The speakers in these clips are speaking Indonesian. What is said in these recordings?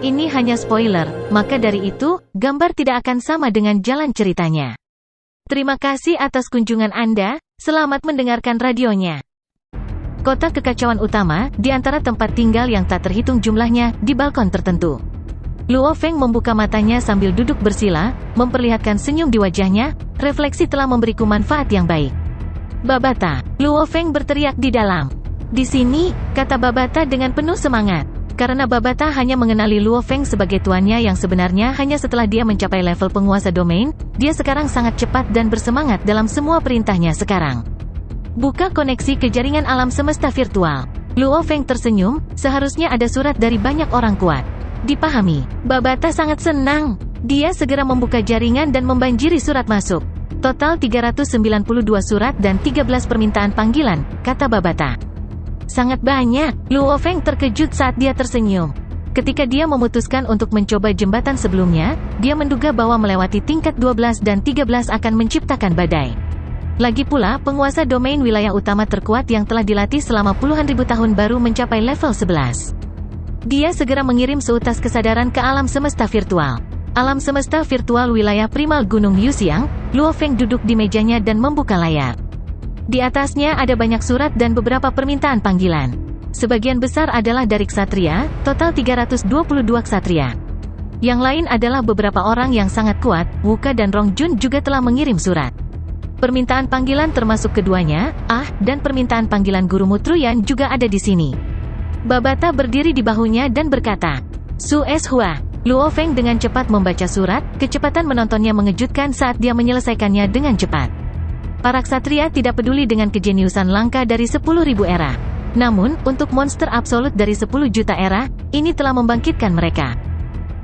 Ini hanya spoiler, maka dari itu, gambar tidak akan sama dengan jalan ceritanya. Terima kasih atas kunjungan Anda, selamat mendengarkan radionya. Kota kekacauan utama, di antara tempat tinggal yang tak terhitung jumlahnya, di balkon tertentu. Luo Feng membuka matanya sambil duduk bersila, memperlihatkan senyum di wajahnya, refleksi telah memberiku manfaat yang baik. Babata, Luo Feng berteriak di dalam. Di sini, kata Babata dengan penuh semangat. Karena Babata hanya mengenali Luo Feng sebagai tuannya yang sebenarnya hanya setelah dia mencapai level penguasa domain, dia sekarang sangat cepat dan bersemangat dalam semua perintahnya sekarang. Buka koneksi ke jaringan alam semesta virtual. Luo Feng tersenyum, seharusnya ada surat dari banyak orang kuat. Dipahami, Babata sangat senang. Dia segera membuka jaringan dan membanjiri surat masuk. Total 392 surat dan 13 permintaan panggilan, kata Babata. Sangat banyak. Luo Feng terkejut saat dia tersenyum. Ketika dia memutuskan untuk mencoba jembatan sebelumnya, dia menduga bahwa melewati tingkat 12 dan 13 akan menciptakan badai. Lagi pula, penguasa domain wilayah utama terkuat yang telah dilatih selama puluhan ribu tahun baru mencapai level 11. Dia segera mengirim seutas kesadaran ke alam semesta virtual. Alam semesta virtual wilayah primal Gunung Yuxiang. Luo Feng duduk di mejanya dan membuka layar. Di atasnya ada banyak surat dan beberapa permintaan panggilan. Sebagian besar adalah dari ksatria, total 322 ksatria. Yang lain adalah beberapa orang yang sangat kuat. Wuka dan Rong Jun juga telah mengirim surat. Permintaan panggilan termasuk keduanya, dan permintaan panggilan Guru Mutruyan juga ada di sini. Babata berdiri di bahunya dan berkata, Su Es Hua. Luo Feng dengan cepat membaca surat, kecepatan menontonnya mengejutkan saat dia menyelesaikannya dengan cepat. Para ksatria tidak peduli dengan kejeniusan langka dari 10.000 era. Namun, untuk monster absolut dari 10 juta era, ini telah membangkitkan mereka.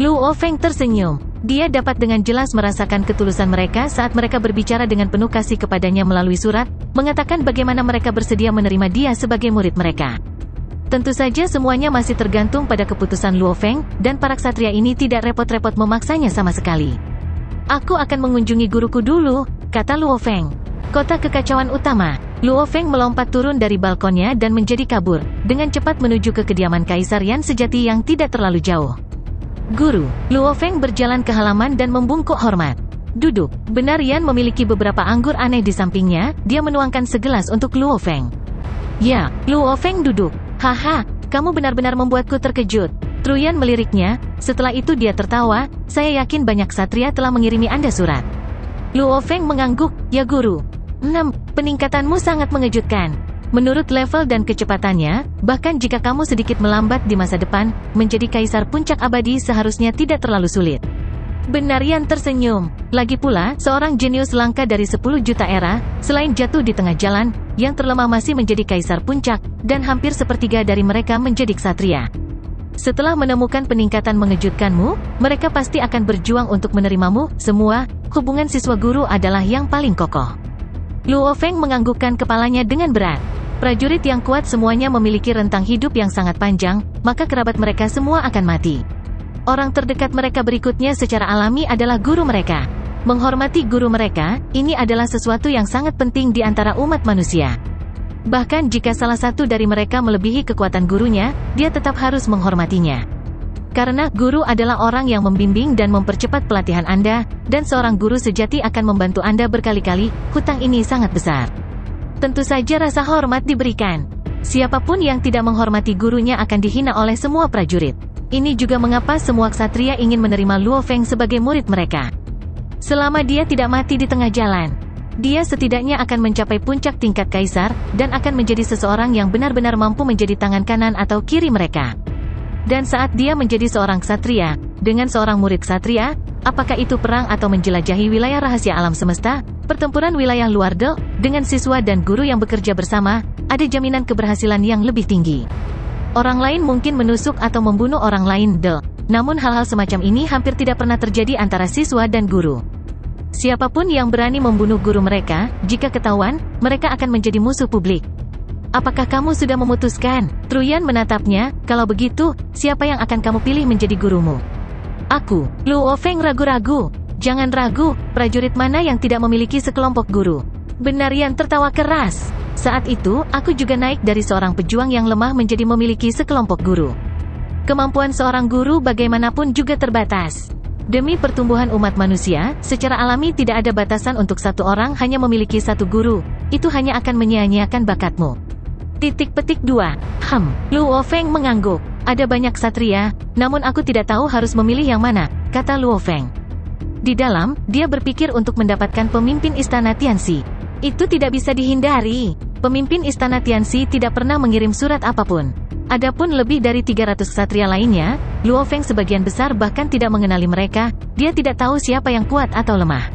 Luo Feng tersenyum. Dia dapat dengan jelas merasakan ketulusan mereka saat mereka berbicara dengan penuh kasih kepadanya melalui surat, mengatakan bagaimana mereka bersedia menerima dia sebagai murid mereka. Tentu saja semuanya masih tergantung pada keputusan Luo Feng, dan para ksatria ini tidak repot-repot memaksanya sama sekali. Aku akan mengunjungi guruku dulu, kata Luo Feng. Kota kekacauan utama. Luo Feng melompat turun dari balkonnya dan menjadi kabur, dengan cepat menuju ke kediaman Kaisar Yan sejati yang tidak terlalu jauh. Guru. Luo Feng berjalan ke halaman dan membungkuk hormat. Duduk. Benar Yan memiliki beberapa anggur aneh di sampingnya, dia menuangkan segelas untuk Luo Feng. Ya, Luo Feng duduk. Haha, kamu benar-benar membuatku terkejut. Truyan meliriknya, setelah itu dia tertawa, saya yakin banyak ksatria telah mengirimi Anda surat. Luo Feng mengangguk, ya guru. 6. Peningkatanmu sangat mengejutkan. Menurut level dan kecepatannya, bahkan jika kamu sedikit melambat di masa depan, menjadi kaisar puncak abadi seharusnya tidak terlalu sulit. Benar Yan tersenyum. Lagi pula, seorang jenius langka dari 10 juta era, selain jatuh di tengah jalan, yang terlemah masih menjadi kaisar puncak, dan hampir sepertiga dari mereka menjadi ksatria. Setelah menemukan peningkatan mengejutkanmu, mereka pasti akan berjuang untuk menerimamu, semua. Hubungan siswa-guru adalah yang paling kokoh. Luo Feng menganggukkan kepalanya dengan berat. Prajurit yang kuat semuanya memiliki rentang hidup yang sangat panjang, maka kerabat mereka semua akan mati. Orang terdekat mereka berikutnya secara alami adalah guru mereka. Menghormati guru mereka, ini adalah sesuatu yang sangat penting di antara umat manusia. Bahkan jika salah satu dari mereka melebihi kekuatan gurunya, dia tetap harus menghormatinya. Karena guru adalah orang yang membimbing dan mempercepat pelatihan Anda, dan seorang guru sejati akan membantu Anda berkali-kali, hutang ini sangat besar. Tentu saja rasa hormat diberikan. Siapapun yang tidak menghormati gurunya akan dihina oleh semua prajurit. Ini juga mengapa semua ksatria ingin menerima Luo Feng sebagai murid mereka. Selama dia tidak mati di tengah jalan, dia setidaknya akan mencapai puncak tingkat kaisar, dan akan menjadi seseorang yang benar-benar mampu menjadi tangan kanan atau kiri mereka. Dan saat dia menjadi seorang ksatria, dengan seorang murid ksatria, apakah itu perang atau menjelajahi wilayah rahasia alam semesta, pertempuran wilayah luar dengan siswa dan guru yang bekerja bersama, ada jaminan keberhasilan yang lebih tinggi. Orang lain mungkin menusuk atau membunuh orang lain namun hal-hal semacam ini hampir tidak pernah terjadi antara siswa dan guru. Siapapun yang berani membunuh guru mereka, jika ketahuan, mereka akan menjadi musuh publik. Apakah kamu sudah memutuskan? Truyan menatapnya, kalau begitu, siapa yang akan kamu pilih menjadi gurumu? Aku. Luo Feng ragu-ragu. Jangan ragu, prajurit mana yang tidak memiliki sekelompok guru? Benar Yan tertawa keras. Saat itu, aku juga naik dari seorang pejuang yang lemah menjadi memiliki sekelompok guru. Kemampuan seorang guru bagaimanapun juga terbatas. Demi pertumbuhan umat manusia, secara alami tidak ada batasan untuk satu orang hanya memiliki satu guru. Itu hanya akan menyia-nyiakan bakatmu. Titik petik 2. Luo Feng mengangguk. Ada banyak ksatria, namun aku tidak tahu harus memilih yang mana, kata Luo Feng. Di dalam, dia berpikir untuk mendapatkan pemimpin istana Tianxi. Itu tidak bisa dihindari. Pemimpin istana Tianxi tidak pernah mengirim surat apapun. Adapun lebih dari 300 ksatria lainnya, Luo Feng sebagian besar bahkan tidak mengenali mereka, dia tidak tahu siapa yang kuat atau lemah.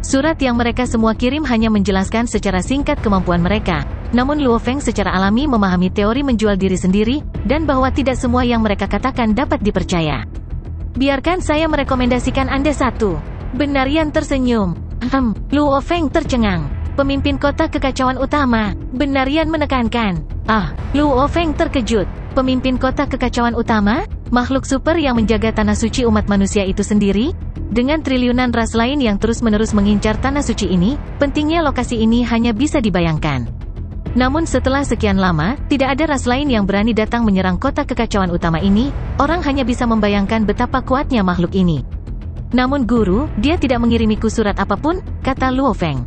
Surat yang mereka semua kirim hanya menjelaskan secara singkat kemampuan mereka, namun Luo Feng secara alami memahami teori menjual diri sendiri, dan bahwa tidak semua yang mereka katakan dapat dipercaya. Biarkan saya merekomendasikan Anda satu. Benarian tersenyum. Luo Feng tercengang. Pemimpin kota kekacauan utama. Benarian menekankan. Luo Feng terkejut. Pemimpin kota kekacauan utama? Makhluk super yang menjaga tanah suci umat manusia itu sendiri? Dengan triliunan ras lain yang terus-menerus mengincar tanah suci ini, pentingnya lokasi ini hanya bisa dibayangkan. Namun setelah sekian lama, tidak ada ras lain yang berani datang menyerang kota kekacauan utama ini, orang hanya bisa membayangkan betapa kuatnya makhluk ini. Namun guru, dia tidak mengirimiku surat apapun, kata Luo Feng.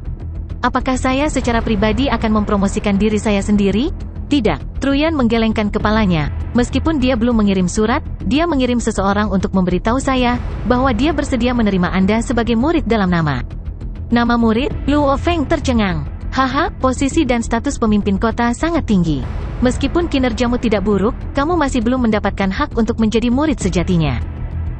Apakah saya secara pribadi akan mempromosikan diri saya sendiri? Tidak, Truyan menggelengkan kepalanya. Meskipun dia belum mengirim surat, dia mengirim seseorang untuk memberitahu saya, bahwa dia bersedia menerima Anda sebagai murid dalam nama. Nama murid? Luo Feng tercengang. Posisi dan status pemimpin kota sangat tinggi. Meskipun kinerjamu tidak buruk, kamu masih belum mendapatkan hak untuk menjadi murid sejatinya.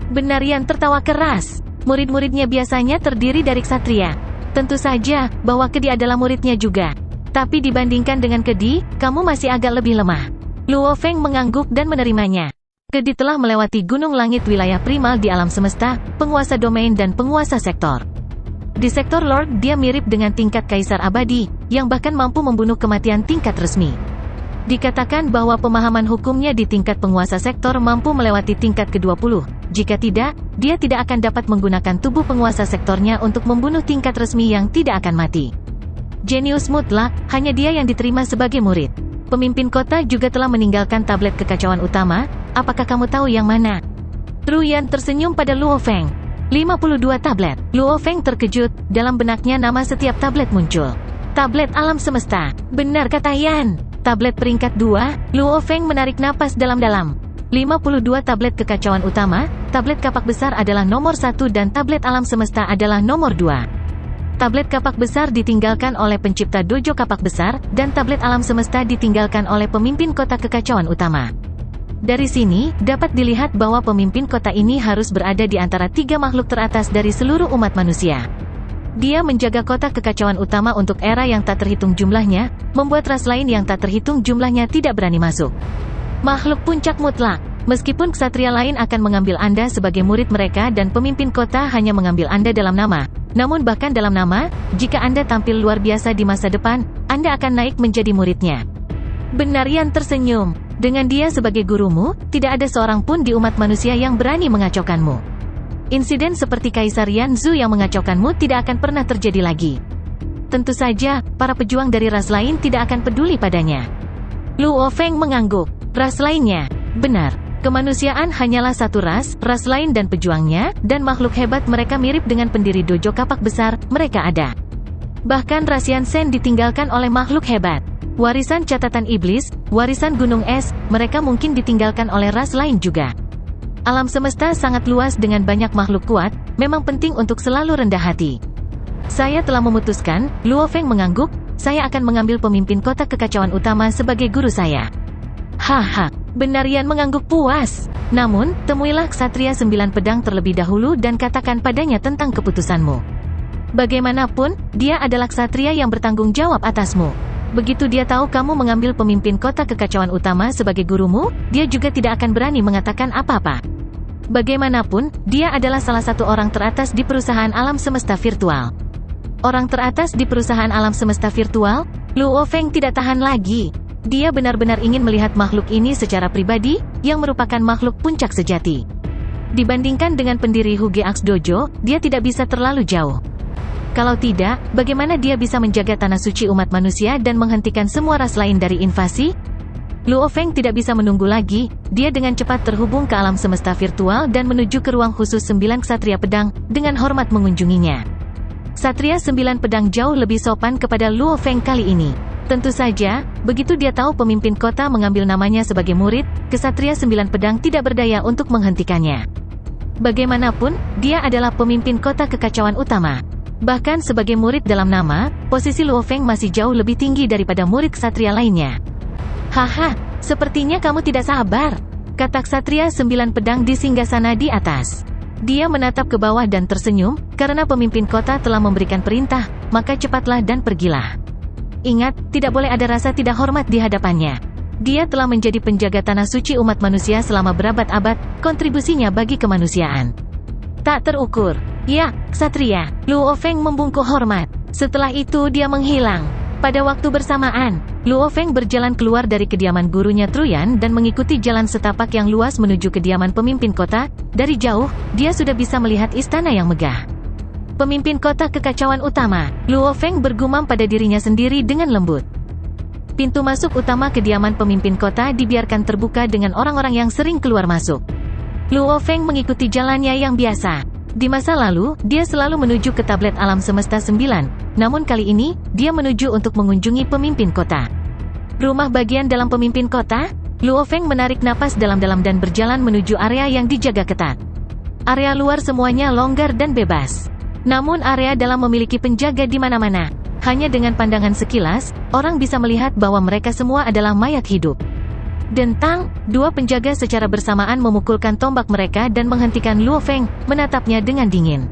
Benarian tertawa keras. Murid-muridnya biasanya terdiri dari ksatria. Tentu saja, bahwa Kedi adalah muridnya juga. Tapi dibandingkan dengan Kedi, kamu masih agak lebih lemah. Luo Feng mengangguk dan menerimanya. Kedi telah melewati gunung langit wilayah primal di alam semesta, penguasa domain dan penguasa sektor. Di sektor Lord, dia mirip dengan tingkat Kaisar Abadi, yang bahkan mampu membunuh kematian tingkat resmi. Dikatakan bahwa pemahaman hukumnya di tingkat penguasa sektor mampu melewati tingkat ke-20. Jika tidak, dia tidak akan dapat menggunakan tubuh penguasa sektornya untuk membunuh tingkat resmi yang tidak akan mati. Jenius mutlak, hanya dia yang diterima sebagai murid. Pemimpin kota juga telah meninggalkan tablet kekacauan utama, apakah kamu tahu yang mana? Truyan tersenyum pada Luo Feng. 52 tablet. Luo Feng terkejut, dalam benaknya nama setiap tablet muncul. Tablet alam semesta. Benar kata Yan. Tablet peringkat 2, Luo Feng menarik napas dalam-dalam. 52 tablet kekacauan utama, tablet kapak besar adalah nomor 1 dan tablet alam semesta adalah nomor 2. Tablet kapak besar ditinggalkan oleh pencipta dojo kapak besar, dan tablet alam semesta ditinggalkan oleh pemimpin kota kekacauan utama. Dari sini, dapat dilihat bahwa pemimpin kota ini harus berada di antara 3 makhluk teratas dari seluruh umat manusia. Dia menjaga kota kekacauan utama untuk era yang tak terhitung jumlahnya, membuat ras lain yang tak terhitung jumlahnya tidak berani masuk. Makhluk puncak mutlak. Meskipun ksatria lain akan mengambil Anda sebagai murid mereka dan pemimpin kota hanya mengambil Anda dalam nama, namun bahkan dalam nama, jika Anda tampil luar biasa di masa depan, Anda akan naik menjadi muridnya. Benarian tersenyum. Dengan dia sebagai gurumu, tidak ada seorang pun di umat manusia yang berani mengacaukanmu. Insiden seperti Kaisar Yanzu yang mengacaukanmu tidak akan pernah terjadi lagi. Tentu saja, para pejuang dari ras lain tidak akan peduli padanya. Luo Feng mengangguk. Ras lainnya? Benar. Kemanusiaan hanyalah satu ras lain dan pejuangnya, dan makhluk hebat mereka mirip dengan pendiri dojo kapak besar, mereka ada. Bahkan ras Yansen ditinggalkan oleh makhluk hebat. Warisan catatan iblis, warisan gunung es, mereka mungkin ditinggalkan oleh ras lain juga. Alam semesta sangat luas dengan banyak makhluk kuat, memang penting untuk selalu rendah hati. Saya telah memutuskan, Luo Feng mengangguk, saya akan mengambil pemimpin kota kekacauan utama sebagai guru saya. Benarian mengangguk puas. Namun, temuilah ksatria 9 pedang terlebih dahulu dan katakan padanya tentang keputusanmu. Bagaimanapun, dia adalah ksatria yang bertanggung jawab atasmu. Begitu dia tahu kamu mengambil pemimpin kota kekacauan utama sebagai gurumu, dia juga tidak akan berani mengatakan apa-apa. Bagaimanapun, dia adalah salah satu orang teratas di perusahaan alam semesta virtual. Orang teratas di perusahaan alam semesta virtual? Luo Feng tidak tahan lagi. Dia benar-benar ingin melihat makhluk ini secara pribadi, yang merupakan makhluk puncak sejati. Dibandingkan dengan pendiri Huge Axe Dojo, dia tidak bisa terlalu jauh. Kalau tidak, bagaimana dia bisa menjaga tanah suci umat manusia dan menghentikan semua ras lain dari invasi? Luo Feng tidak bisa menunggu lagi, dia dengan cepat terhubung ke alam semesta virtual dan menuju ke ruang khusus 9 Ksatria Pedang, dengan hormat mengunjunginya. Ksatria 9 Pedang jauh lebih sopan kepada Luo Feng kali ini. Tentu saja, begitu dia tahu pemimpin kota mengambil namanya sebagai murid, Ksatria 9 Pedang tidak berdaya untuk menghentikannya. Bagaimanapun, dia adalah pemimpin kota kekacauan utama. Bahkan sebagai murid dalam nama, posisi Luo Feng masih jauh lebih tinggi daripada murid ksatria lainnya. Haha, sepertinya kamu tidak sabar, kata Ksatria 9 Pedang di singgasana di atas. Dia menatap ke bawah dan tersenyum, karena pemimpin kota telah memberikan perintah, maka cepatlah dan pergilah. Ingat, tidak boleh ada rasa tidak hormat di hadapannya. Dia telah menjadi penjaga tanah suci umat manusia selama berabad-abad, kontribusinya bagi kemanusiaan tak terukur. Ya, Ksatria, Luo Feng membungkuk hormat. Setelah itu dia menghilang. Pada waktu bersamaan, Luo Feng berjalan keluar dari kediaman gurunya Truyan dan mengikuti jalan setapak yang luas menuju kediaman pemimpin kota. Dari jauh, dia sudah bisa melihat istana yang megah. Pemimpin kota kekacauan utama, Luo Feng bergumam pada dirinya sendiri dengan lembut. Pintu masuk utama kediaman pemimpin kota dibiarkan terbuka dengan orang-orang yang sering keluar masuk. Luo Feng mengikuti jalannya yang biasa. Di masa lalu, dia selalu menuju ke tablet alam semesta 9, namun kali ini, dia menuju untuk mengunjungi pemimpin kota. Rumah bagian dalam pemimpin kota? Luo Feng menarik napas dalam-dalam dan berjalan menuju area yang dijaga ketat. Area luar semuanya longgar dan bebas. Namun area dalam memiliki penjaga di mana-mana. Hanya dengan pandangan sekilas, orang bisa melihat bahwa mereka semua adalah mayat hidup. Dentang, dua penjaga secara bersamaan memukulkan tombak mereka dan menghentikan Luo Feng, menatapnya dengan dingin.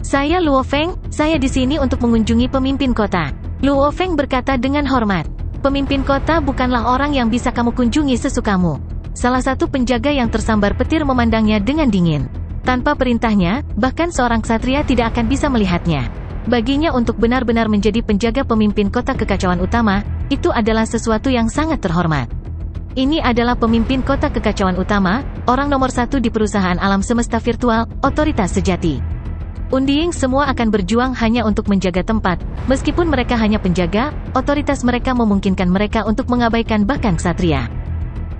Saya Luo Feng, saya di sini untuk mengunjungi pemimpin kota. Luo Feng berkata dengan hormat. Pemimpin kota bukanlah orang yang bisa kamu kunjungi sesukamu. Salah satu penjaga yang tersambar petir memandangnya dengan dingin. Tanpa perintahnya, bahkan seorang ksatria tidak akan bisa melihatnya. Baginya untuk benar-benar menjadi penjaga pemimpin kota kekacauan utama, itu adalah sesuatu yang sangat terhormat. Ini adalah pemimpin kota kekacauan utama, orang nomor 1 di perusahaan alam semesta virtual, otoritas sejati. Undying semua akan berjuang hanya untuk menjaga tempat, meskipun mereka hanya penjaga, otoritas mereka memungkinkan mereka untuk mengabaikan bahkan ksatria.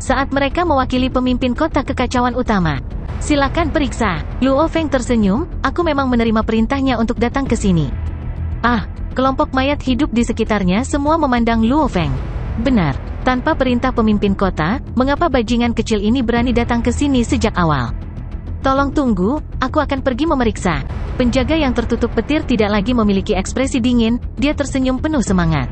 Saat mereka mewakili pemimpin kota kekacauan utama. Silakan periksa. Luo Feng tersenyum, aku memang menerima perintahnya untuk datang ke sini. Kelompok mayat hidup di sekitarnya semua memandang Luo Feng. Benar. Tanpa perintah pemimpin kota, mengapa bajingan kecil ini berani datang ke sini sejak awal? Tolong tunggu, aku akan pergi memeriksa. Penjaga yang tertutup petir tidak lagi memiliki ekspresi dingin, dia tersenyum penuh semangat.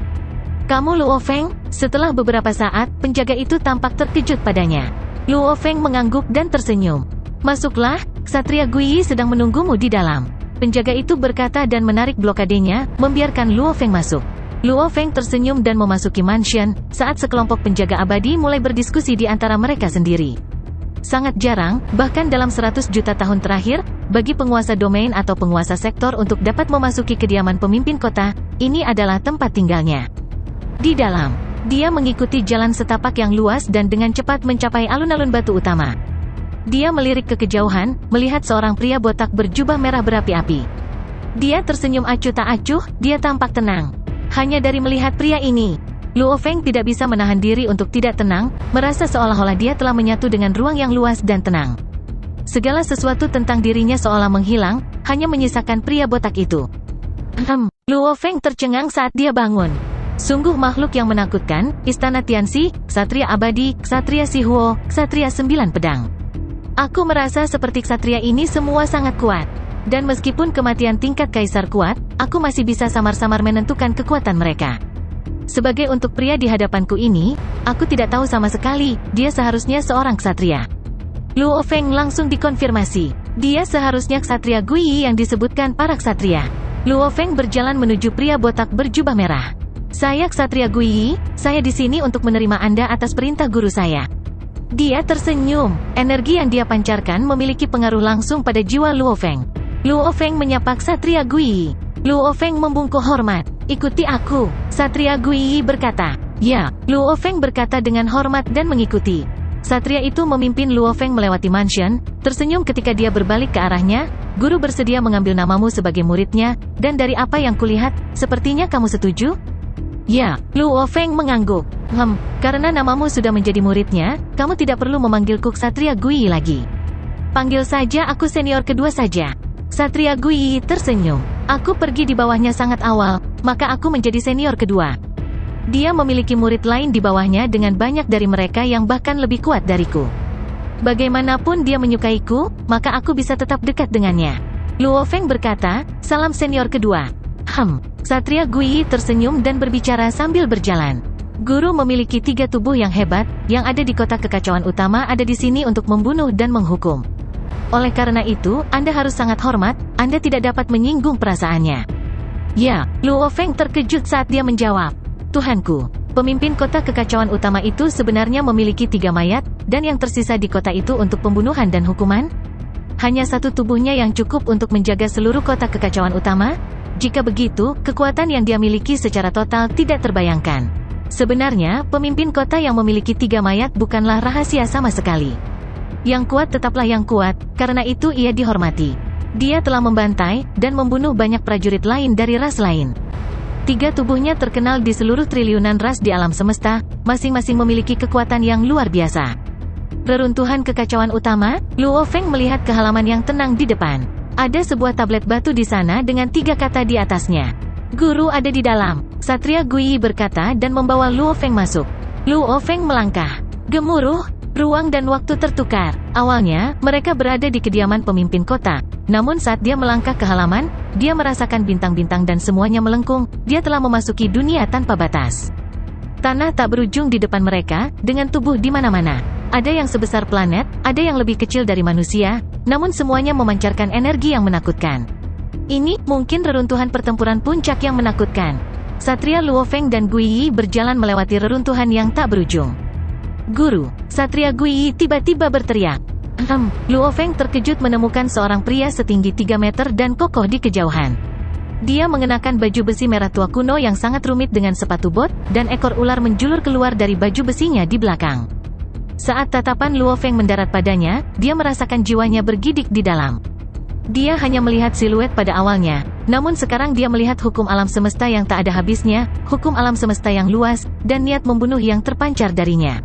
Kamu Luo Feng? Setelah beberapa saat, penjaga itu tampak terkejut padanya. Luo Feng mengangguk dan tersenyum. Masuklah, Ksatria Guiyi sedang menunggumu di dalam. Penjaga itu berkata dan menarik blokadenya, membiarkan Luo Feng masuk. Luo Feng tersenyum dan memasuki mansion, saat sekelompok penjaga abadi mulai berdiskusi di antara mereka sendiri. Sangat jarang, bahkan dalam 100 juta tahun terakhir, bagi penguasa domain atau penguasa sektor untuk dapat memasuki kediaman pemimpin kota, ini adalah tempat tinggalnya. Di dalam, dia mengikuti jalan setapak yang luas dan dengan cepat mencapai alun-alun batu utama. Dia melirik ke kejauhan, melihat seorang pria botak berjubah merah berapi-api. Dia tersenyum acuh tak acuh, dia tampak tenang. Hanya dari melihat pria ini, Luo Feng tidak bisa menahan diri untuk tidak tenang, merasa seolah-olah dia telah menyatu dengan ruang yang luas dan tenang. Segala sesuatu tentang dirinya seolah menghilang, hanya menyisakan pria botak itu. Luo Feng tercengang saat dia bangun. Sungguh makhluk yang menakutkan, Istana Tianxi, Ksatria Abadi, Ksatria Sihuo, Ksatria 9 Pedang. Aku merasa seperti ksatria ini semua sangat kuat. Dan meskipun kematian tingkat kaisar kuat, aku masih bisa samar-samar menentukan kekuatan mereka. Sebagai untuk pria di hadapanku ini, aku tidak tahu sama sekali, dia seharusnya seorang ksatria. Luo Feng langsung dikonfirmasi. Dia seharusnya Ksatria Guiyi yang disebutkan para ksatria. Luo Feng berjalan menuju pria botak berjubah merah. Saya Ksatria Guiyi, saya di sini untuk menerima Anda atas perintah guru saya. Dia tersenyum, energi yang dia pancarkan memiliki pengaruh langsung pada jiwa Luo Feng. Luo Feng menyapa Ksatria Guiyi. Luo Feng membungkuk hormat. Ikuti aku, Ksatria Guiyi berkata. Ya, Luo Feng berkata dengan hormat dan mengikuti. Ksatria itu memimpin Luo Feng melewati mansion, tersenyum ketika dia berbalik ke arahnya. Guru bersedia mengambil namamu sebagai muridnya, dan dari apa yang kulihat, sepertinya kamu setuju? Ya, Luo Feng mengangguk. Karena namamu sudah menjadi muridnya, kamu tidak perlu memanggilku Ksatria Guiyi lagi. Panggil saja aku senior kedua saja. Ksatria Guiyi tersenyum. Aku pergi di bawahnya sangat awal, maka aku menjadi senior kedua. Dia memiliki murid lain di bawahnya dengan banyak dari mereka yang bahkan lebih kuat dariku. Bagaimanapun dia menyukaiku, maka aku bisa tetap dekat dengannya. Luo Feng berkata, salam senior kedua. Ksatria Guiyi tersenyum dan berbicara sambil berjalan. Guru memiliki 3 tubuh yang hebat, yang ada di kota kekacauan utama ada di sini untuk membunuh dan menghukum. Oleh karena itu, Anda harus sangat hormat, Anda tidak dapat menyinggung perasaannya. Ya, Luo Feng terkejut saat dia menjawab. Tuhanku, pemimpin kota kekacauan utama itu sebenarnya memiliki 3 mayat, dan yang tersisa di kota itu untuk pembunuhan dan hukuman? Hanya 1 tubuhnya yang cukup untuk menjaga seluruh kota kekacauan utama? Jika begitu, kekuatan yang dia miliki secara total tidak terbayangkan. Sebenarnya, pemimpin kota yang memiliki 3 mayat bukanlah rahasia sama sekali. Yang kuat tetaplah yang kuat, karena itu ia dihormati. Dia telah membantai, dan membunuh banyak prajurit lain dari ras lain. 3 tubuhnya terkenal di seluruh triliunan ras di alam semesta, masing-masing memiliki kekuatan yang luar biasa. Reruntuhan kekacauan utama, Luo Feng melihat ke halaman yang tenang di depan. Ada sebuah tablet batu di sana dengan 3 kata di atasnya. Guru ada di dalam, Ksatria Guiyi berkata dan membawa Luo Feng masuk. Luo Feng melangkah. Gemuruh, ruang dan waktu tertukar. Awalnya, mereka berada di kediaman pemimpin kota. Namun saat dia melangkah ke halaman, dia merasakan bintang-bintang dan semuanya melengkung. Dia telah memasuki dunia tanpa batas. Tanah tak berujung di depan mereka, dengan tubuh di mana-mana. Ada yang sebesar planet, ada yang lebih kecil dari manusia, namun semuanya memancarkan energi yang menakutkan. Ini, mungkin reruntuhan pertempuran puncak yang menakutkan. Satria Luo Feng dan Guiyi berjalan melewati reruntuhan yang tak berujung. Guru, Satria Guiyi tiba-tiba berteriak. Luo Feng terkejut menemukan seorang pria setinggi 3 meter dan kokoh di kejauhan. Dia mengenakan baju besi merah tua kuno yang sangat rumit dengan sepatu bot, dan ekor ular menjulur keluar dari baju besinya di belakang. Saat tatapan Luo Feng mendarat padanya, dia merasakan jiwanya bergidik di dalam. Dia hanya melihat siluet pada awalnya, namun sekarang dia melihat hukum alam semesta yang tak ada habisnya, hukum alam semesta yang luas, dan niat membunuh yang terpancar darinya.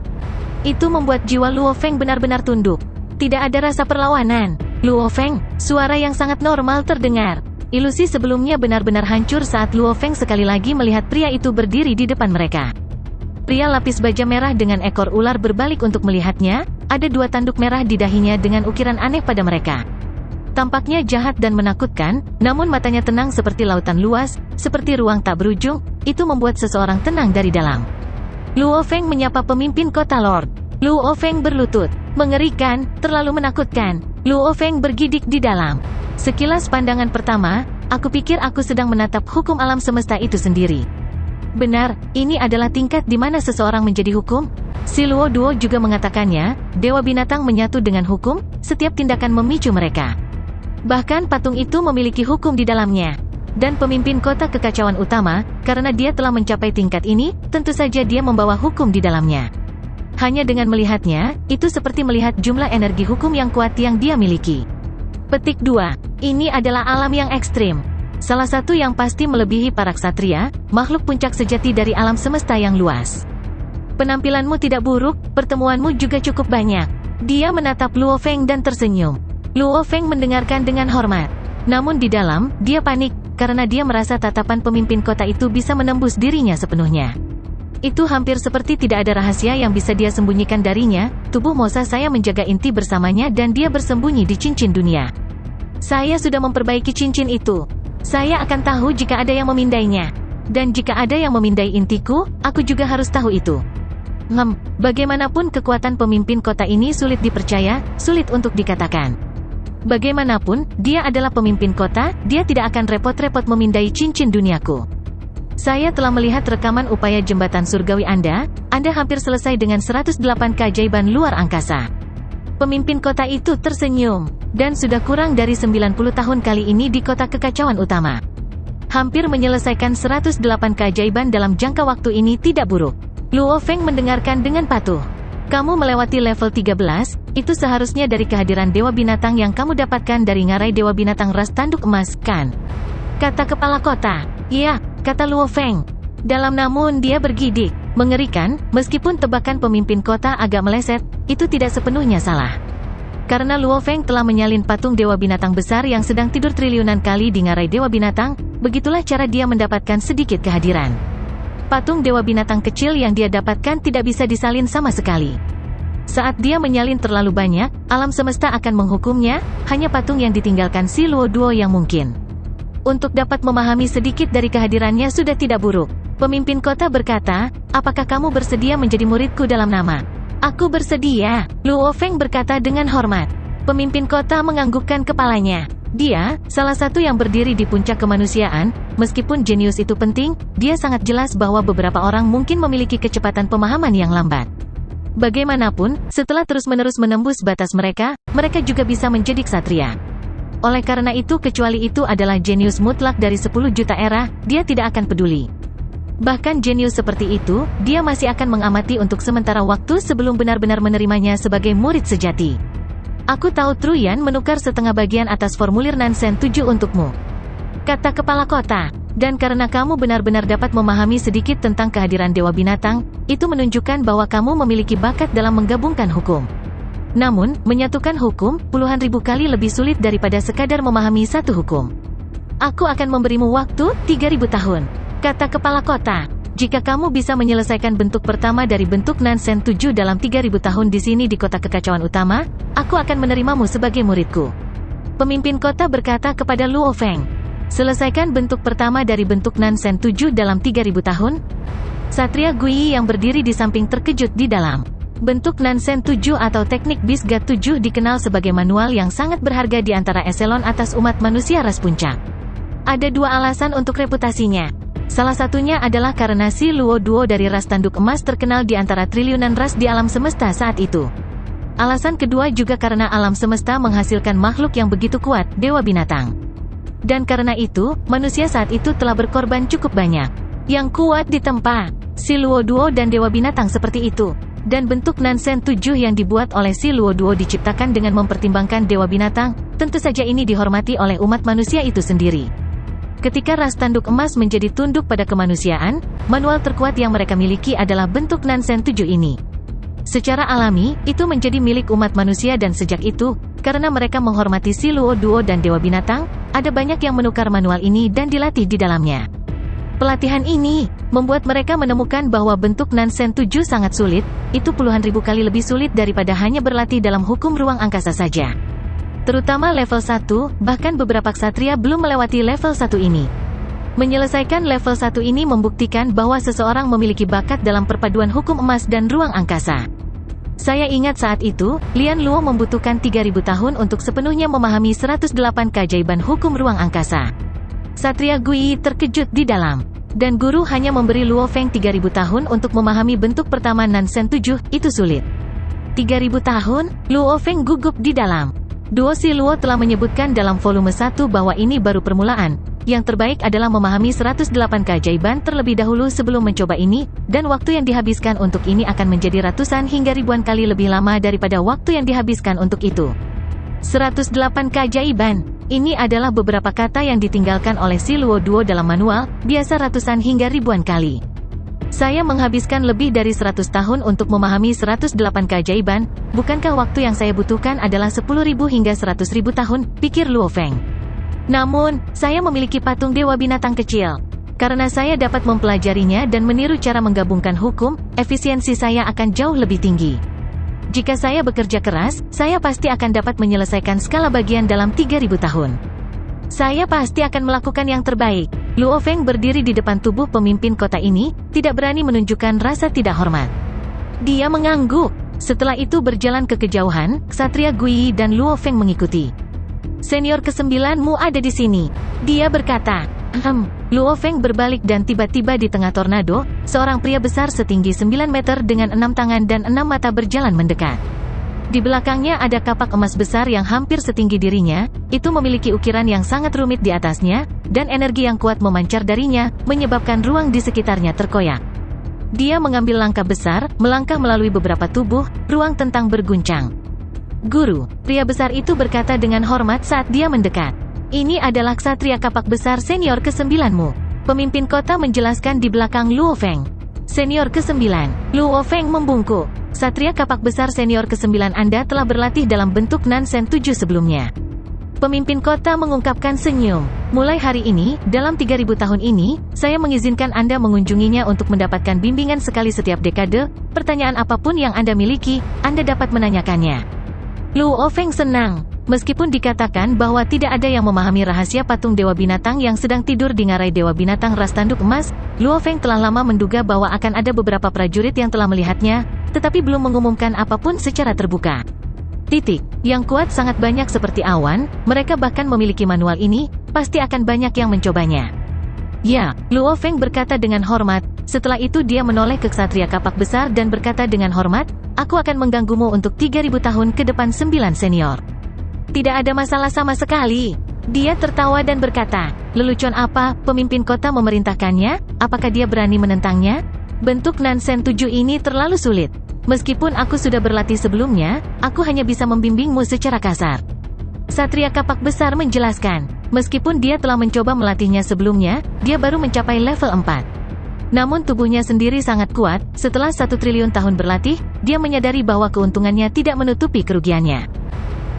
Itu membuat jiwa Luo Feng benar-benar tunduk. Tidak ada rasa perlawanan. Luo Feng, suara yang sangat normal terdengar. Ilusi sebelumnya benar-benar hancur saat Luo Feng sekali lagi melihat pria itu berdiri di depan mereka. Pria lapis baja merah dengan ekor ular berbalik untuk melihatnya, ada 2 tanduk merah di dahinya dengan ukiran aneh pada mereka. Tampaknya jahat dan menakutkan, namun matanya tenang seperti lautan luas, seperti ruang tak berujung, itu membuat seseorang tenang dari dalam. Luo Feng menyapa pemimpin kota Lord. Luo Feng berlutut. Mengerikan, terlalu menakutkan. Luo Feng bergidik di dalam. Sekilas pandangan pertama, aku pikir aku sedang menatap hukum alam semesta itu sendiri. Benar, ini adalah tingkat di mana seseorang menjadi hukum? Si Luo Duo juga mengatakannya, dewa binatang menyatu dengan hukum, setiap tindakan memicu mereka. Bahkan patung itu memiliki hukum di dalamnya. Dan pemimpin kota kekacauan utama, karena dia telah mencapai tingkat ini, tentu saja dia membawa hukum di dalamnya. Hanya dengan melihatnya, itu seperti melihat jumlah energi hukum yang kuat yang dia miliki. Petik 2. Ini adalah alam yang ekstrim. Salah satu yang pasti melebihi para ksatria, makhluk puncak sejati dari alam semesta yang luas. Penampilanmu tidak buruk, pertemuanmu juga cukup banyak. Dia menatap Luo Feng dan tersenyum. Luo Feng mendengarkan dengan hormat. Namun di dalam, dia panik, karena dia merasa tatapan pemimpin kota itu bisa menembus dirinya sepenuhnya. Itu hampir seperti tidak ada rahasia yang bisa dia sembunyikan darinya. Tubuh Mosa saya menjaga inti bersamanya dan dia bersembunyi di cincin dunia. Saya sudah memperbaiki cincin itu. Saya akan tahu jika ada yang memindainya. Dan jika ada yang memindai intiku, aku juga harus tahu itu. Bagaimanapun kekuatan pemimpin kota ini sulit dipercaya, sulit untuk dikatakan. Bagaimanapun, dia adalah pemimpin kota, dia tidak akan repot-repot memindai cincin duniaku. Saya telah melihat rekaman upaya jembatan surgawi Anda hampir selesai dengan 108 keajaiban luar angkasa. Pemimpin kota itu tersenyum, dan sudah kurang dari 90 tahun kali ini di kota kekacauan utama. Hampir menyelesaikan 108 keajaiban dalam jangka waktu ini tidak buruk. Luo Feng mendengarkan dengan patuh. Kamu melewati level 13, itu seharusnya dari kehadiran Dewa Binatang yang kamu dapatkan dari ngarai Dewa Binatang ras tanduk emas, kan? Kata kepala kota. Iya, kata Luo Feng. Namun dia bergidik. Mengerikan, meskipun tebakan pemimpin kota agak meleset, itu tidak sepenuhnya salah. Karena Luo Feng telah menyalin patung Dewa Binatang besar yang sedang tidur triliunan kali di ngarai Dewa Binatang, begitulah cara dia mendapatkan sedikit kehadiran. Patung Dewa Binatang kecil yang dia dapatkan tidak bisa disalin sama sekali. Saat dia menyalin terlalu banyak, alam semesta akan menghukumnya, hanya patung yang ditinggalkan si Luo Duo yang mungkin. Untuk dapat memahami sedikit dari kehadirannya sudah tidak buruk. Pemimpin kota berkata, apakah kamu bersedia menjadi muridku dalam nama? Aku bersedia, Luo Feng berkata dengan hormat. Pemimpin kota menganggukkan kepalanya. Dia, salah satu yang berdiri di puncak kemanusiaan, meskipun jenius itu penting, dia sangat jelas bahwa beberapa orang mungkin memiliki kecepatan pemahaman yang lambat. Bagaimanapun, setelah terus-menerus menembus batas mereka, mereka juga bisa menjadi ksatria. Oleh karena itu kecuali itu adalah jenius mutlak dari 10 juta era, dia tidak akan peduli. Bahkan jenius seperti itu, dia masih akan mengamati untuk sementara waktu sebelum benar-benar menerimanya sebagai murid sejati. Aku tahu Truyan menukar setengah bagian atas formulir Nansen 7 untukmu, kata kepala kota. Dan karena kamu benar-benar dapat memahami sedikit tentang kehadiran Dewa Binatang, itu menunjukkan bahwa kamu memiliki bakat dalam menggabungkan hukum. Namun, menyatukan hukum, puluhan ribu kali lebih sulit daripada sekadar memahami satu hukum. Aku akan memberimu waktu, 3000 tahun. Kata kepala kota, jika kamu bisa menyelesaikan bentuk pertama dari bentuk Nansen 7 dalam 3000 tahun di sini di kota kekacauan utama, aku akan menerimamu sebagai muridku. Pemimpin kota berkata kepada Luo Feng, selesaikan bentuk pertama dari bentuk Nansen 7 dalam 3000 tahun. Satria Gui yang berdiri di samping terkejut di dalam. Bentuk Nansen 7 atau teknik Bisgat 7 dikenal sebagai manual yang sangat berharga di antara eselon atas umat manusia ras puncak. Ada dua alasan untuk reputasinya. Salah satunya adalah karena si Luo Duo dari ras tanduk emas terkenal di antara triliunan ras di alam semesta saat itu. Alasan kedua juga karena alam semesta menghasilkan makhluk yang begitu kuat, Dewa Binatang. Dan karena itu, manusia saat itu telah berkorban cukup banyak. Yang kuat ditempa, si Luo Duo dan Dewa Binatang seperti itu. Dan bentuk Nansen 7 yang dibuat oleh si Luo Duo diciptakan dengan mempertimbangkan Dewa Binatang, tentu saja ini dihormati oleh umat manusia itu sendiri. Ketika ras tanduk emas menjadi tunduk pada kemanusiaan, manual terkuat yang mereka miliki adalah bentuk Nansen 7 ini. Secara alami, itu menjadi milik umat manusia dan sejak itu, karena mereka menghormati si Luo Duo dan Dewa Binatang, ada banyak yang menukar manual ini dan dilatih di dalamnya. Pelatihan ini membuat mereka menemukan bahwa bentuk Nansen 7 sangat sulit, itu puluhan ribu kali lebih sulit daripada hanya berlatih dalam hukum ruang angkasa saja. Terutama level 1, bahkan beberapa ksatria belum melewati level 1 ini. Menyelesaikan level 1 ini membuktikan bahwa seseorang memiliki bakat dalam perpaduan hukum emas dan ruang angkasa. Saya ingat saat itu, Lian Luo membutuhkan 3000 tahun untuk sepenuhnya memahami 108 keajaiban hukum ruang angkasa. Satria Gui terkejut di dalam. Dan guru hanya memberi Luo Feng 3000 tahun untuk memahami bentuk pertama Nansen 7, itu sulit. 3000 tahun, Luo Feng gugup di dalam. Duo si Luo telah menyebutkan dalam volume 1 bahwa ini baru permulaan. Yang terbaik adalah memahami 108 keajaiban terlebih dahulu sebelum mencoba ini, dan waktu yang dihabiskan untuk ini akan menjadi ratusan hingga ribuan kali lebih lama daripada waktu yang dihabiskan untuk itu. 108 keajaiban. Ini adalah beberapa kata yang ditinggalkan oleh si Luo Duo dalam manual, biasa ratusan hingga ribuan kali. Saya menghabiskan lebih dari 100 tahun untuk memahami 108 keajaiban, bukankah waktu yang saya butuhkan adalah 10.000 hingga 100.000 tahun, pikir Luo Feng. Namun, saya memiliki patung Dewa Binatang kecil. Karena saya dapat mempelajarinya dan meniru cara menggabungkan hukum, efisiensi saya akan jauh lebih tinggi. Jika saya bekerja keras, saya pasti akan dapat menyelesaikan skala bagian dalam 3.000 tahun. Saya pasti akan melakukan yang terbaik. Luo Feng berdiri di depan tubuh pemimpin kota ini, tidak berani menunjukkan rasa tidak hormat. Dia mengangguk. Setelah itu berjalan ke kejauhan, Ksatria Gui dan Luo Feng mengikuti. Senior ke-9mu ada di sini, dia berkata. Luo Feng berbalik dan tiba-tiba di tengah tornado, seorang pria besar setinggi 9 meter dengan 6 tangan dan 6 mata berjalan mendekat. Di belakangnya ada kapak emas besar yang hampir setinggi dirinya, itu memiliki ukiran yang sangat rumit di atasnya, dan energi yang kuat memancar darinya, menyebabkan ruang di sekitarnya terkoyak. Dia mengambil langkah besar, melangkah melalui beberapa tubuh, ruang tentang berguncang. Guru, pria besar itu berkata dengan hormat saat dia mendekat. Ini adalah ksatria kapak besar senior ke-9mu. Pemimpin kota menjelaskan di belakang Luo Feng. Senior ke-9, Luo Feng membungkuk. Satria kapak besar senior ke-9 Anda telah berlatih dalam bentuk Nansen 7 sebelumnya. Pemimpin kota mengungkapkan senyum. Mulai hari ini, dalam 3000 tahun ini, saya mengizinkan Anda mengunjunginya untuk mendapatkan bimbingan sekali setiap dekade. Pertanyaan apapun yang Anda miliki, Anda dapat menanyakannya. Luo Feng senang. Meskipun dikatakan bahwa tidak ada yang memahami rahasia patung Dewa Binatang yang sedang tidur di ngarai Dewa Binatang ras tanduk emas, Luo Feng telah lama menduga bahwa akan ada beberapa prajurit yang telah melihatnya, tetapi belum mengumumkan apapun secara terbuka. Yang kuat sangat banyak seperti awan, mereka bahkan memiliki manual ini, pasti akan banyak yang mencobanya. Ya, Luo Feng berkata dengan hormat. Setelah itu dia menoleh ke ksatria kapak besar dan berkata dengan hormat, aku akan mengganggumu untuk 3000 tahun ke depan 9 senior. Tidak ada masalah sama sekali. Dia tertawa dan berkata, lelucon apa, pemimpin kota memerintahkannya, apakah dia berani menentangnya? Bentuk Nansen 7 ini terlalu sulit. Meskipun aku sudah berlatih sebelumnya, aku hanya bisa membimbingmu secara kasar. Satria kapak besar menjelaskan, meskipun dia telah mencoba melatihnya sebelumnya, dia baru mencapai level 4. Namun tubuhnya sendiri sangat kuat, setelah 1 triliun tahun berlatih, dia menyadari bahwa keuntungannya tidak menutupi kerugiannya.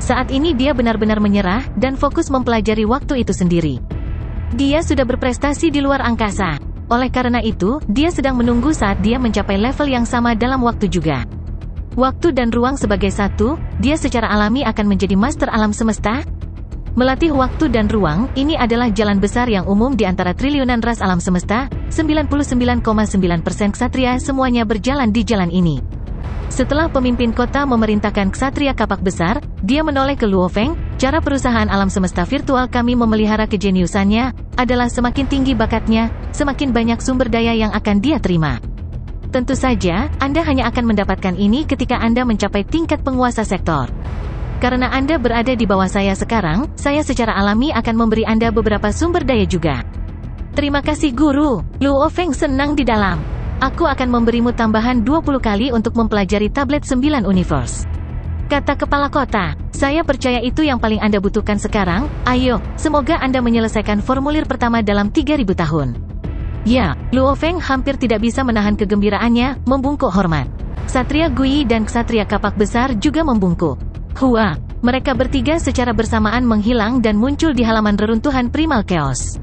Saat ini dia benar-benar menyerah, dan fokus mempelajari waktu itu sendiri. Dia sudah berprestasi di luar angkasa. Oleh karena itu, dia sedang menunggu saat dia mencapai level yang sama dalam waktu juga. Waktu dan ruang sebagai satu, dia secara alami akan menjadi master alam semesta. Melatih waktu dan ruang, ini adalah jalan besar yang umum di antara triliunan ras alam semesta, 99,9% ksatria semuanya berjalan di jalan ini. Setelah pemimpin kota memerintahkan ksatria kapak besar, dia menoleh ke Luo Feng, cara perusahaan alam semesta virtual kami memelihara kejeniusannya, adalah semakin tinggi bakatnya, semakin banyak sumber daya yang akan dia terima. Tentu saja, Anda hanya akan mendapatkan ini ketika Anda mencapai tingkat penguasa sektor. Karena Anda berada di bawah saya sekarang, saya secara alami akan memberi Anda beberapa sumber daya juga. Terima kasih guru, Luo Feng senang di dalam. Aku akan memberimu tambahan 20 kali untuk mempelajari tablet 9 universe. Kata kepala kota, saya percaya itu yang paling Anda butuhkan sekarang, ayo, semoga Anda menyelesaikan formulir pertama dalam 3000 tahun. Ya, Luo Feng hampir tidak bisa menahan kegembiraannya, membungkuk hormat. Ksatria Gui dan ksatria kapak besar juga membungkuk. Hua, mereka bertiga secara bersamaan menghilang dan muncul di halaman reruntuhan Primal Chaos.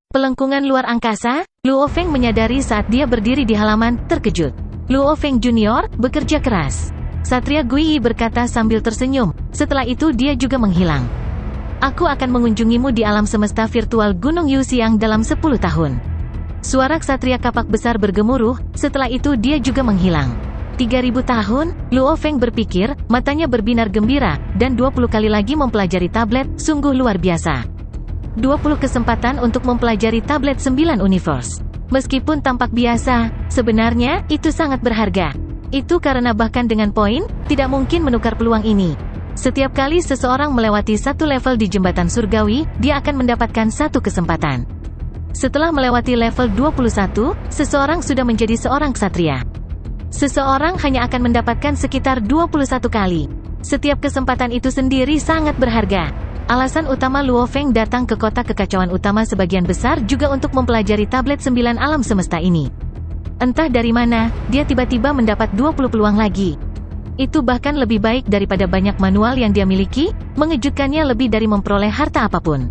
Pelengkungan luar angkasa, Luo Feng menyadari saat dia berdiri di halaman, terkejut. Luo Feng Junior, bekerja keras. Satria Gui berkata sambil tersenyum, setelah itu dia juga menghilang. Aku akan mengunjungimu di alam semesta virtual Gunung Yuxiang dalam 10 tahun. Suara ksatria kapak besar bergemuruh, setelah itu dia juga menghilang. 3000 tahun, Luo Feng berpikir, matanya berbinar gembira, dan 20 kali lagi mempelajari tablet, sungguh luar biasa. 20 kesempatan untuk mempelajari tablet 9 universe. Meskipun tampak biasa, sebenarnya, itu sangat berharga. Itu karena bahkan dengan poin, tidak mungkin menukar peluang ini. Setiap kali seseorang melewati satu level di jembatan surgawi, dia akan mendapatkan satu kesempatan. Setelah melewati level 21, seseorang sudah menjadi seorang ksatria. Seseorang hanya akan mendapatkan sekitar 21 kali. Setiap kesempatan itu sendiri sangat berharga. Alasan utama Luo Feng datang ke kota kekacauan utama sebagian besar juga untuk mempelajari tablet 9 alam semesta ini. Entah dari mana, dia tiba-tiba mendapat 20 peluang lagi. Itu bahkan lebih baik daripada banyak manual yang dia miliki, mengejutkannya lebih dari memperoleh harta apapun.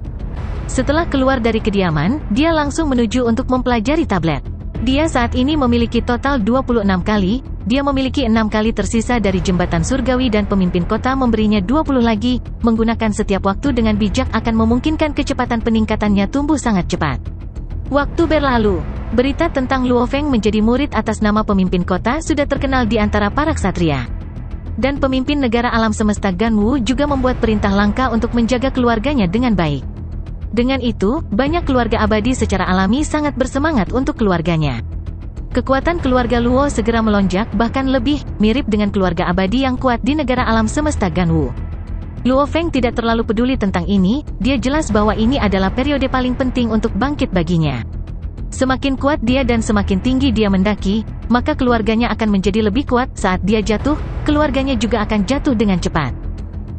Setelah keluar dari kediaman, dia langsung menuju untuk mempelajari tablet. Dia saat ini memiliki total 26 kali, dia memiliki 6 kali tersisa dari jembatan surgawi dan pemimpin kota memberinya 20 lagi, menggunakan setiap waktu dengan bijak akan memungkinkan kecepatan peningkatannya tumbuh sangat cepat. Waktu berlalu, berita tentang Luo Feng menjadi murid atas nama pemimpin kota sudah terkenal di antara para ksatria. Dan pemimpin negara alam semesta Ganwu juga membuat perintah langka untuk menjaga keluarganya dengan baik. Dengan itu, banyak keluarga abadi secara alami sangat bersemangat untuk keluarganya. Kekuatan keluarga Luo segera melonjak bahkan lebih mirip dengan keluarga abadi yang kuat di negara alam semesta Ganwu. Luo Feng tidak terlalu peduli tentang ini, dia jelas bahwa ini adalah periode paling penting untuk bangkit baginya. Semakin kuat dia dan semakin tinggi dia mendaki, maka keluarganya akan menjadi lebih kuat. Saat dia jatuh, keluarganya juga akan jatuh dengan cepat.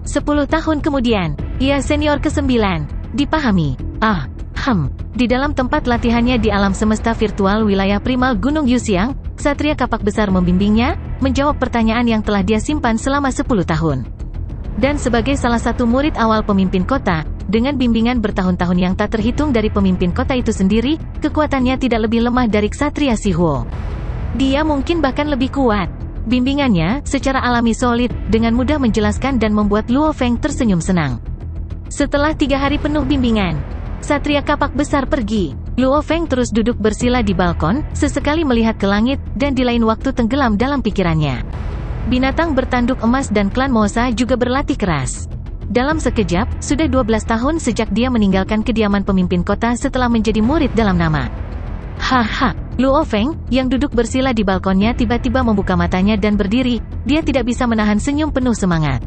10 tahun kemudian, ia senior ke-9. Dipahami. Di dalam tempat latihannya di alam semesta virtual wilayah primal Gunung Yuxiang, Ksatria Kapak Besar membimbingnya, menjawab pertanyaan yang telah dia simpan selama 10 tahun. Dan sebagai salah satu murid awal pemimpin kota, dengan bimbingan bertahun-tahun yang tak terhitung dari pemimpin kota itu sendiri, kekuatannya tidak lebih lemah dari Ksatria Sihuo. Dia mungkin bahkan lebih kuat. Bimbingannya, secara alami solid, dengan mudah menjelaskan dan membuat Luo Feng tersenyum senang. Setelah 3 hari penuh bimbingan, Ksatria Kapak Besar pergi. Luo Feng terus duduk bersila di balkon, sesekali melihat ke langit, dan di lain waktu tenggelam dalam pikirannya. Binatang bertanduk emas dan klan Mosa juga berlatih keras. Dalam sekejap, sudah 12 tahun sejak dia meninggalkan kediaman pemimpin kota setelah menjadi murid dalam nama. Haha, Luo Feng, yang duduk bersila di balkonnya tiba-tiba membuka matanya dan berdiri, dia tidak bisa menahan senyum penuh semangat.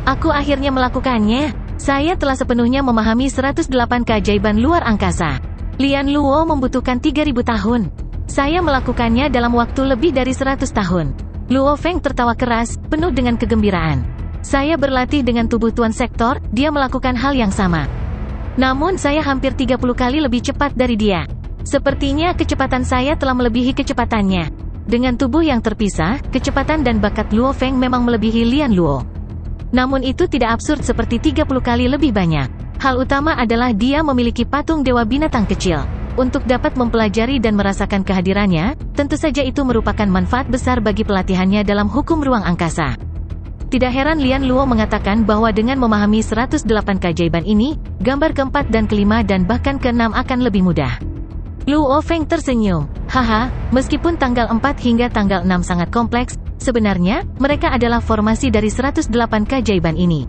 Aku akhirnya melakukannya. Saya telah sepenuhnya memahami 108 keajaiban luar angkasa. Lian Luo membutuhkan 3000 tahun. Saya melakukannya dalam waktu lebih dari 100 tahun. Luo Feng tertawa keras, penuh dengan kegembiraan. Saya berlatih dengan tubuh Tuan Sektor, dia melakukan hal yang sama. Namun saya hampir 30 kali lebih cepat dari dia. Sepertinya kecepatan saya telah melebihi kecepatannya. Dengan tubuh yang terpisah, kecepatan dan bakat Luo Feng memang melebihi Lian Luo. Namun itu tidak absurd seperti 30 kali lebih banyak. Hal utama adalah dia memiliki patung dewa binatang kecil. Untuk dapat mempelajari dan merasakan kehadirannya, tentu saja itu merupakan manfaat besar bagi pelatihannya dalam hukum ruang angkasa. Tidak heran Lian Luo mengatakan bahwa dengan memahami 108 keajaiban ini, gambar keempat dan kelima dan bahkan keenam akan lebih mudah. Luo Feng tersenyum. Haha, meskipun tanggal 4 hingga tanggal 6 sangat kompleks, sebenarnya, mereka adalah formasi dari 108 keajaiban ini.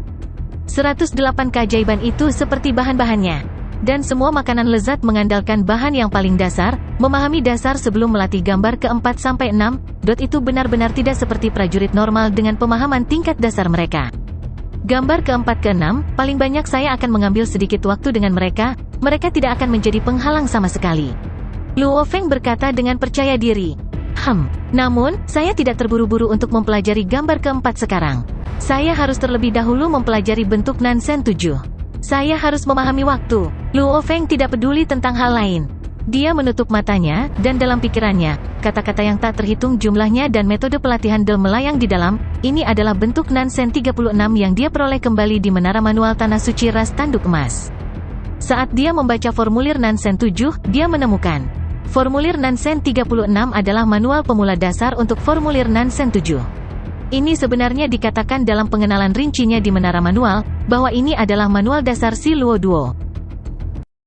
108 keajaiban itu seperti bahan-bahannya. Dan semua makanan lezat mengandalkan bahan yang paling dasar. Memahami dasar sebelum melatih gambar ke-4 sampai 6, itu benar-benar tidak seperti prajurit normal dengan pemahaman tingkat dasar mereka. Gambar ke-4 ke-6, paling banyak saya akan mengambil sedikit waktu dengan mereka, mereka tidak akan menjadi penghalang sama sekali. Luo Feng berkata dengan percaya diri. Namun, saya tidak terburu-buru untuk mempelajari gambar ke-4 sekarang. Saya harus terlebih dahulu mempelajari bentuk Nansen 7. Saya harus memahami waktu. Luo Feng tidak peduli tentang hal lain. Dia menutup matanya, dan dalam pikirannya, kata-kata yang tak terhitung jumlahnya dan metode pelatihan Del melayang di dalam, ini adalah bentuk Nansen 36 yang dia peroleh kembali di Menara Manual Tanah Suci Ras Tanduk Emas. Saat dia membaca formulir Nansen 7, dia menemukan. Formulir Nansen 36 adalah manual pemula dasar untuk formulir Nansen 7. Ini sebenarnya dikatakan dalam pengenalan rincinya di Menara Manual, bahwa ini adalah manual dasar Si Luo Duo.